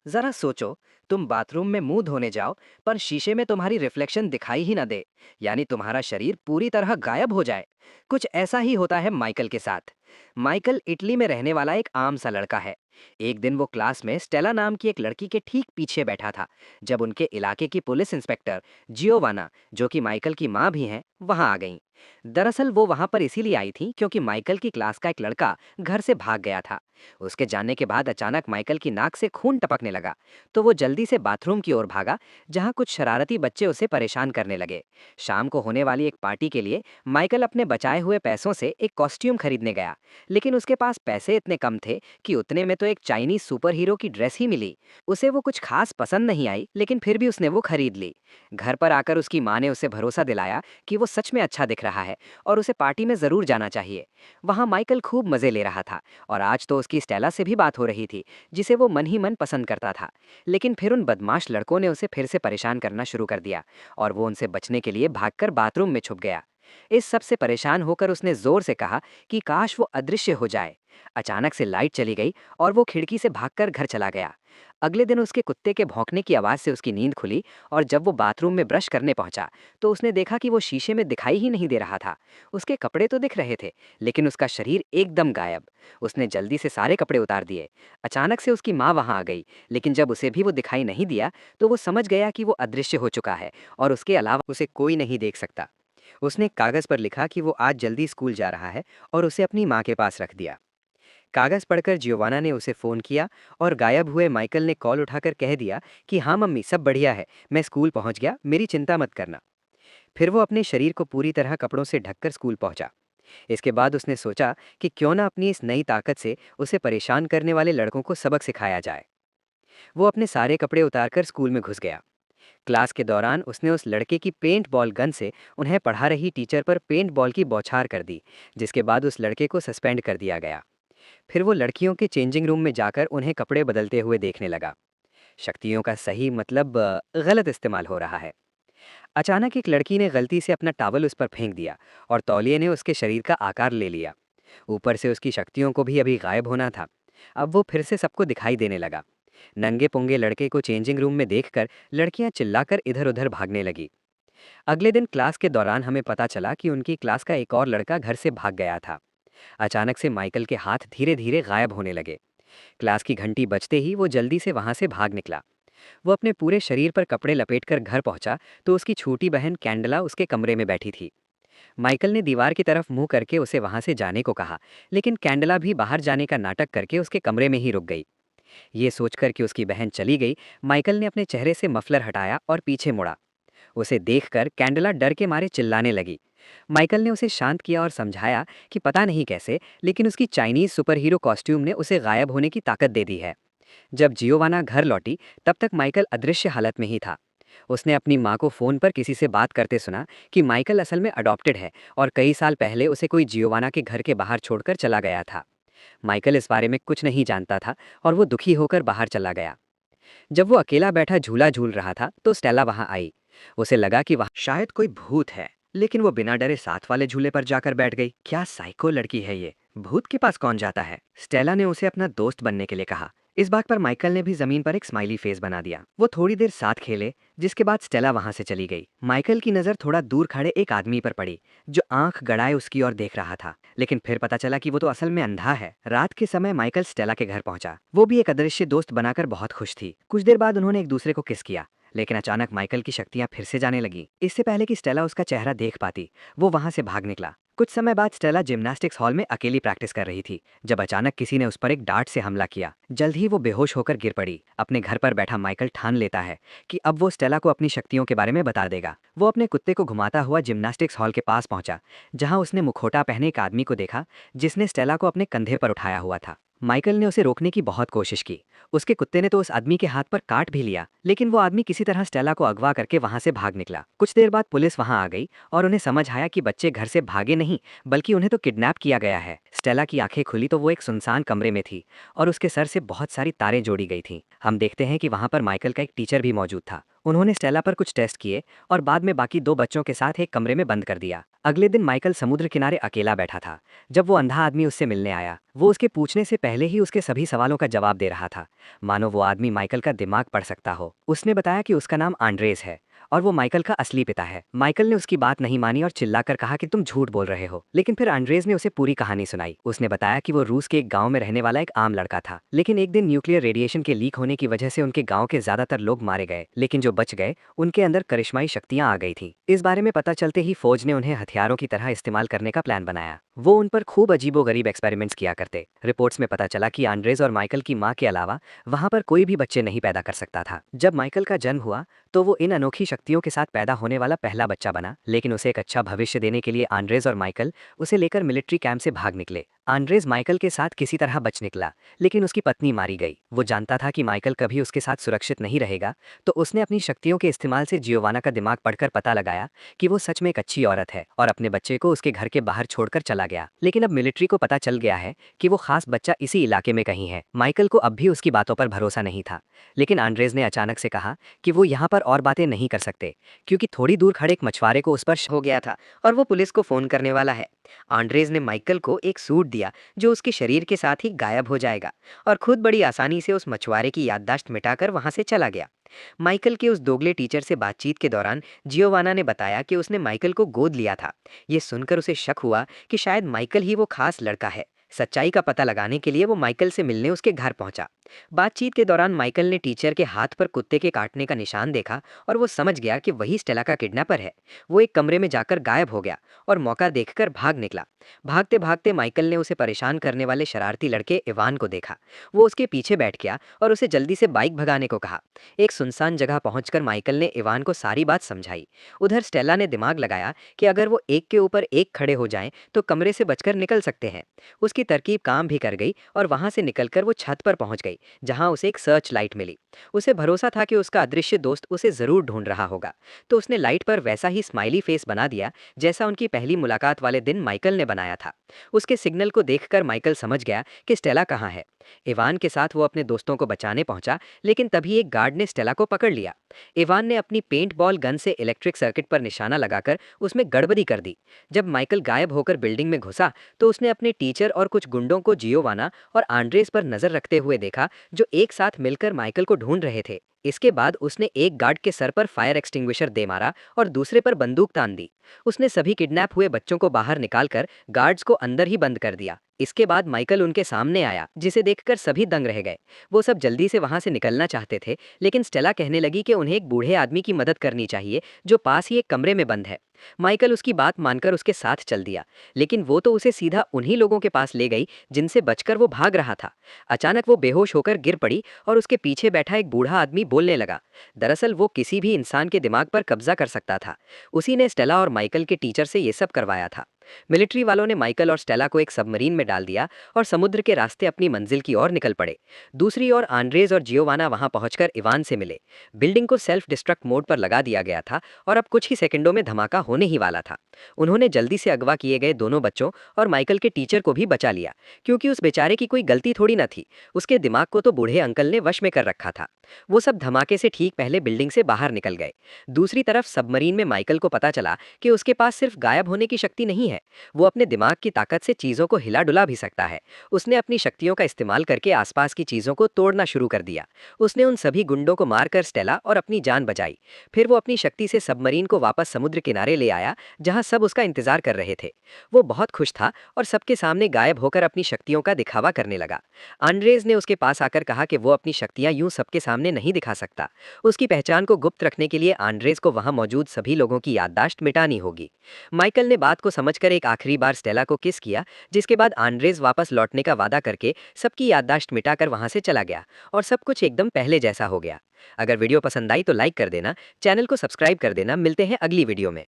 जरा सोचो, तुम बाथरूम में मुंह धोने जाओ, पर शीशे में तुम्हारी रिफ्लेक्शन दिखाई ही ना दे, यानी तुम्हारा शरीर पूरी तरह गायब हो जाए। कुछ ऐसा ही होता है माइकल के साथ। माइकल इटली में रहने वाला एक आम सा लड़का है। एक दिन वो क्लास में स्टेला नाम की एक लड़की के ठीक पीछे बैठा था, जब उनके इलाके की पुलिस इंस्पेक्टर जियोवाना, जो कि माइकल की माँ भी हैं, वहां आ गईं। दरअसल वो वहां पर इसीलिए आई थी क्योंकि माइकल की क्लास का एक लड़का घर से भाग गया था। उसके जाने के बाद अचानक माइकल की नाक से खून टपकने लगा, तो वो जल्दी से बाथरूम की ओर भागा, जहां कुछ शरारती बच्चे उसे परेशान करने लगे। शाम को होने वाली एक पार्टी के लिए माइकल अपने बचाए हुए पैसों से एक कॉस्ट्यूम खरीदने गया, लेकिन उसके पास पैसे इतने कम थे कि उतने में तो एक चाइनीज सुपर हीरो की ड्रेस ही मिली। उसे वो कुछ खास पसंद नहीं आई, लेकिन फिर भी उसने वो खरीद ली। घर पर आकर उसकी माँ ने उसे भरोसा दिलाया कि वो सच में अच्छा दिख रहा है और उसे पार्टी में जरूर जाना चाहिए। वहां माइकल खूब मजे ले रहा था, और आज तो उसकी स्टेला से भी बात हो रही थी, जिसे वो मन ही मन पसंद करता था। लेकिन फिर उन बदमाश लड़कों ने उसे फिर से परेशान करना शुरू कर दिया, और वो उनसे बचने के लिए भागकर बाथरूम में छुप गया। इस सब से परेशान होकर उसने जोर से कहा कि काश वो अदृश्य हो जाए। अचानक से लाइट चली गई और वो खिड़की से भागकर घर चला गया। अगले दिन उसके कुत्ते के भौंकने की आवाज से उसकी नींद खुली, और जब वो बाथरूम में ब्रश करने पहुंचा तो उसने देखा कि वो शीशे में दिखाई ही नहीं दे रहा था। उसके कपड़े तो दिख रहे थे, लेकिन उसका शरीर एकदम गायब। उसने जल्दी से सारे कपड़े उतार दिए। अचानक से उसकी माँ वहां आ गई, लेकिन जब उसे भी वो दिखाई नहीं दिया तो वो समझ गया कि वो अदृश्य हो चुका है, और उसके अलावा उसे कोई नहीं देख सकता। उसने एक कागज पर लिखा कि वो आज जल्दी स्कूल जा रहा है, और उसे अपनी माँ के पास रख दिया। कागज पढ़कर जियोवाना ने उसे फोन किया, और गायब हुए माइकल ने कॉल उठाकर कह दिया कि हाँ मम्मी, सब बढ़िया है, मैं स्कूल पहुंच गया, मेरी चिंता मत करना। फिर वो अपने शरीर को पूरी तरह कपड़ों से ढककर स्कूल पहुंचा। इसके बाद उसने सोचा कि क्यों ना अपनी इस नई ताकत से उसे परेशान करने वाले लड़कों को सबक सिखाया जाए। वो अपने सारे कपड़े उतारकर स्कूल में घुस गया। क्लास के दौरान उसने उस लड़के की पेंट बॉल गन से उन्हें पढ़ा रही टीचर पर पेंट बॉल की बौछार कर दी, जिसके बाद उस लड़के को सस्पेंड कर दिया गया। फिर वो लड़कियों के चेंजिंग रूम में जाकर उन्हें कपड़े बदलते हुए देखने लगा। शक्तियों का सही मतलब गलत इस्तेमाल हो रहा है। अचानक एक लड़की ने गलती से अपना टॉवल उस पर फेंक दिया, और तौलिए ने उसके शरीर का आकार ले लिया। ऊपर से उसकी शक्तियों को भी अभी गायब होना था। अब वो फिर से सबको दिखाई देने लगा। नंगे पुंगे लड़के को चेंजिंग रूम में देखकर लड़कियां चिल्लाकर इधर उधर भागने लगी। अगले दिन क्लास के दौरान हमें पता चला कि उनकी क्लास का एक और लड़का घर से भाग गया था। अचानक से माइकल के हाथ धीरे धीरे गायब होने लगे। क्लास की घंटी बजते ही वो जल्दी से वहां से भाग निकला। वो अपने पूरे शरीर पर कपड़े लपेटकर घर पहुंचा तो उसकी छोटी बहन कैंडला उसके कमरे में बैठी थी। माइकल ने दीवार की तरफ मुंह करके उसे वहां से जाने को कहा, लेकिन कैंडला भी बाहर जाने का नाटक करके उसके कमरे में ही रुक गई। ये सोचकर कि उसकी बहन चली गई, माइकल ने अपने चेहरे से मफलर हटाया और पीछे मुड़ा। उसे देखकर कैंडला डर के मारे चिल्लाने लगी। माइकल ने उसे शांत किया और समझाया कि पता नहीं कैसे, लेकिन उसकी चाइनीज सुपर हीरो कॉस्ट्यूम ने उसे गायब होने की ताकत दे दी है। जब जियोवाना घर लौटी, तब तक माइकल अदृश्य हालत में ही था। उसने अपनी माँ को फोन पर किसी से बात करते सुना कि माइकल असल में अडॉप्टेड है, और कई साल पहले उसे कोई जियोवाना के घर के बाहर छोड़कर चला गया था। माइकल इस बारे में कुछ नहीं जानता था, और वो दुखी होकर बाहर चला गया। जब वो अकेला बैठा झूला झूल रहा था तो स्टेला वहां आई। उसे लगा कि वहां शायद कोई भूत है, लेकिन वो बिना डरे साथ वाले झूले पर जाकर बैठ गई। क्या साइको लड़की है ये, भूत के पास कौन जाता है। स्टेला ने उसे अपना दोस्त बनने के लिए कहा। इस बात पर माइकल ने भी जमीन पर एक स्माइली फेस बना दिया। वो थोड़ी देर साथ खेले, जिसके बाद स्टेला वहां से चली गई। माइकल की नजर थोड़ा दूर खड़े एक आदमी पर पड़ी, जो आंख गड़ाए उसकी ओर देख रहा था। लेकिन फिर पता चला कि वो तो असल में अंधा है। रात के समय माइकल स्टेला के घर पहुंचा। वो भी एक अदृश्य दोस्त बनाकर बहुत खुश थी। कुछ देर बाद उन्होंने एक दूसरे को किस किया, लेकिन अचानक माइकल की शक्तियां फिर से जाने लगी। इससे पहले कि स्टेला उसका चेहरा देख पाती, वो वहां से भाग निकला। कुछ समय बाद स्टेला जिम्नास्टिक्स हॉल में अकेली प्रैक्टिस कर रही थी, जब अचानक किसी ने उस पर एक डार्ट से हमला किया। जल्द ही वो बेहोश होकर गिर पड़ी। अपने घर पर बैठा माइकल ठान लेता है कि अब वो स्टेला को अपनी शक्तियों के बारे में बता देगा। वो अपने कुत्ते को घुमाता हुआ जिम्नास्टिक्स हॉल के पास पहुंचा, जहां उसने मुखौटा पहने एक आदमी को देखा, जिसने स्टेला को अपने कंधे पर उठाया हुआ था। माइकल ने उसे रोकने की बहुत कोशिश की। उसके कुत्ते ने तो उस आदमी के हाथ पर काट भी लिया, लेकिन वो आदमी किसी तरह स्टेला को अगवा करके वहां से भाग निकला। कुछ देर बाद पुलिस वहां आ गई, और उन्हें समझ आया कि बच्चे घर से भागे नहीं, बल्कि उन्हें तो किडनैप किया गया है। स्टेला की आंखें खुली तो वो एक सुनसान कमरे में थी, और उसके सर से बहुत सारी तारें जोड़ी गई थीं। हम देखते हैं कि वहां पर माइकल का एक टीचर भी मौजूद था। उन्होंने स्टेला पर कुछ टेस्ट किए, और बाद में बाकी दो बच्चों के साथ एक कमरे में बंद कर दिया। अगले दिन माइकल समुद्र किनारे अकेला बैठा था। जब वो अंधा आदमी उससे मिलने आया, वो उसके पूछने से पहले ही उसके सभी सवालों का जवाब दे रहा था, मानो वो आदमी माइकल का दिमाग पढ़ सकता हो। उसने बताया कि उसका नाम आंड्रेस है और वो माइकल का असली पिता है। माइकल ने उसकी बात नहीं मानी और चिल्लाकर कहा कि तुम झूठ बोल रहे हो। लेकिन फिर आंड्रेस ने उसे पूरी कहानी सुनाई। उसने बताया कि वो रूस के एक गांव में रहने वाला एक आम लड़का था, लेकिन एक दिन न्यूक्लियर रेडिएशन के लीक होने की वजह से उनके गांव के ज्यादातर लोग मारे गए, लेकिन जो बच गए उनके अंदर करिश्माई शक्तियां आ गई थी। इस बारे में पता चलते ही फौज ने उन्हें हथियारों की तरह इस्तेमाल करने का प्लान बनाया। वो उन पर खूब अजीबोगरीब एक्सपेरिमेंट्स किया करते। रिपोर्ट्स में पता चला कि आंड्रेस और माइकल की मां के अलावा वहां पर कोई भी बच्चे नहीं पैदा कर सकता था। जब माइकल का जन्म हुआ तो वो इन अनोखी शक्तियों के साथ पैदा होने वाला पहला बच्चा बना, लेकिन उसे एक अच्छा भविष्य देने के लिए आंड्रेस और माइकल उसे लेकर मिलिट्री कैंप से भाग निकले। आंड्रेस माइकल के साथ किसी तरह बच निकला, लेकिन उसकी पत्नी मारी गई। वो जानता था कि माइकल कभी उसके साथ सुरक्षित नहीं रहेगा, तो उसने अपनी शक्तियों के इस्तेमाल से जियोवाना का दिमाग पढ़कर पता लगाया कि वो सच में एक अच्छी औरत है और अपने बच्चे को उसके घर के बाहर छोड़कर चला गया। लेकिन अब मिलिट्री को पता चल गया है कि वो खास बच्चा इसी इलाके में कहीं है। माइकल को अब भी उसकी बातों पर भरोसा नहीं था, लेकिन आंड्रेस ने अचानक से कहा कि वो यहाँ पर और बातें नहीं कर सकते, क्योंकि थोड़ी दूर खड़े एक मछुआरे को उस पर हो गया था और वो पुलिस को फोन करने वाला है। आंड्रेज ने माइकल को एक सूट दिया जो उसके शरीर के साथ ही गायब हो जाएगा और खुद बड़ी आसानी से उस मछुआरे की याददाश्त मिटाकर वहां से चला गया। माइकल के उस दोगले टीचर से बातचीत के दौरान जियोवाना ने बताया कि उसने माइकल को गोद लिया था। ये सुनकर उसे शक हुआ कि शायद माइकल ही वो खास लड़का है। सच्चाई का पता लगाने के लिए वो माइकल से मिलने उसके घर पहुंचा। बातचीत के दौरान माइकल ने टीचर के हाथ पर कुत्ते के काटने का निशान देखा और वो समझ गया कि वही स्टेला का किडनैपर है। वो एक कमरे में जाकर गायब हो गया और मौका देखकर भाग निकला। भागते भागते माइकल ने उसे परेशान करने वाले शरारती लड़के इवान को देखा। वो उसके पीछे बैठ गया और उसे जल्दी से बाइक भगाने को कहा। एक सुनसान जगह पहुंचकर माइकल ने इवान को सारी बात समझाई। उधर स्टेला ने दिमाग लगाया कि अगर वो एक के ऊपर एक खड़े हो जाएं तो कमरे से बचकर निकल सकते हैं। उसकी तरकीब काम भी कर गई और वहां से निकलकर वो छत पर पहुंच गई, जहां उसे एक सर्च लाइट मिली। उसे भरोसा था कि उसका अदृश्य दोस्त उसे जरूर ढूंढ रहा होगा, तो उसने लाइट पर वैसा ही स्माइली फेस बना दिया जैसा उनकी पहली मुलाकात वाले दिन माइकल ने बनाया था। उसके सिग्नल को देखकर माइकल समझ गया कि स्टेला कहाँ है। इवान के साथ वो अपने दोस्तों को बचाने पहुंचा, लेकिन तभी एक गार्ड ने स्टेला को पकड़ लिया। इवान ने अपनी पेंट बॉल गन से इलेक्ट्रिक सर्किट पर निशाना लगाकर उसमें गड़बड़ी कर दी। जब माइकल गायब होकर बिल्डिंग में घुसा तो उसने अपने टीचर और कुछ गुंडों को जियोवाना और आंड्रेस पर नजर रखते हुए देखा, जो एक साथ मिलकर माइकल को ढूंढ रहे थे। इसके बाद उसने एक गार्ड के सर पर फायर एक्सटिंग्विशर दे मारा और दूसरे पर बंदूक तान दी। उसने सभी किडनैप हुए बच्चों को बाहर निकालकर गार्ड्स को अंदर ही बंद कर दिया। इसके बाद माइकल उनके सामने आया, जिसे देखकर सभी दंग रह गए। वो सब जल्दी से वहां से निकलना चाहते थे, लेकिन स्टेला कहने लगी कि उन्हें एक बूढ़े आदमी की मदद करनी चाहिए जो पास ही एक कमरे में बंद है। माइकल उसकी बात मानकर उसके साथ चल दिया, लेकिन वो तो उसे सीधा उन्हीं लोगों के पास ले गई जिनसे बचकर वो भाग रहा था। अचानक वो बेहोश होकर गिर पड़ी और उसके पीछे बैठा एक बूढ़ा आदमी बोलने लगा। दरअसल वो किसी भी इंसान के दिमाग पर कब्जा कर सकता था। उसी ने स्टेला और माइकल के टीचर से ये सब करवाया था। मिलिट्री वालों ने माइकल और स्टेला को एक सबमरीन में डाल दिया और समुद्र के रास्ते अपनी मंजिल की ओर निकल पड़े। दूसरी ओर आंड्रेज और जियोवाना वहां पहुंचकर इवान से मिले। बिल्डिंग को सेल्फ डिस्ट्रक्ट मोड पर लगा दिया गया था और अब कुछ ही सेकंडों में धमाका होने ही वाला था। उन्होंने जल्दी से अगवा किए गए दोनों बच्चों और माइकल के टीचर को भी बचा लिया, क्योंकि उस बेचारे की कोई गलती थोड़ी न थी। उसके दिमाग को तो बूढ़े अंकल ने वश में कर रखा था। वो सब धमाके से ठीक पहले बिल्डिंग से बाहर निकल गए। दूसरी तरफ सबमरीन में माइकल को पता चला कि उसके पास सिर्फ गायब होने की शक्ति नहीं है, वो अपने दिमाग की ताकत से चीजों को हिला डुला भी सकता है। उसने अपनी शक्तियों का इस्तेमाल करके आसपास की चीजों को तोड़ना शुरू कर दिया। उसने उन सभी गुंडों को मारकर स्टेला और अपनी जान बचाई। फिर वो अपनी शक्ति से सबमरीन को वापस समुद्र किनारे ले आया, जहां सब उसका इंतजार कर रहे थे। वो बहुत खुश था और सबके सामने गायब होकर अपनी शक्तियों का दिखावा करने लगा। आंड्रेज ने उसके पास आकर कहा कि वो अपनी शक्तियां यूं सबके सामने नहीं दिखा सकता। उसकी पहचान को गुप्त रखने के लिए आंड्रेज को वहां मौजूद सभी लोगों की याददाश्त मिटानी होगी। माइकल ने बात को समझकर एक आखिरी बार स्टेला को किस किया, जिसके बाद आंड्रेज वापस लौटने का वादा करके सबकी याददाश्त मिटाकर वहां से चला गया और सब कुछ एकदम पहले जैसा हो गया। अगर वीडियो पसंद आई तो लाइक कर देना, चैनल को सब्सक्राइब कर देना। मिलते हैं अगली वीडियो में।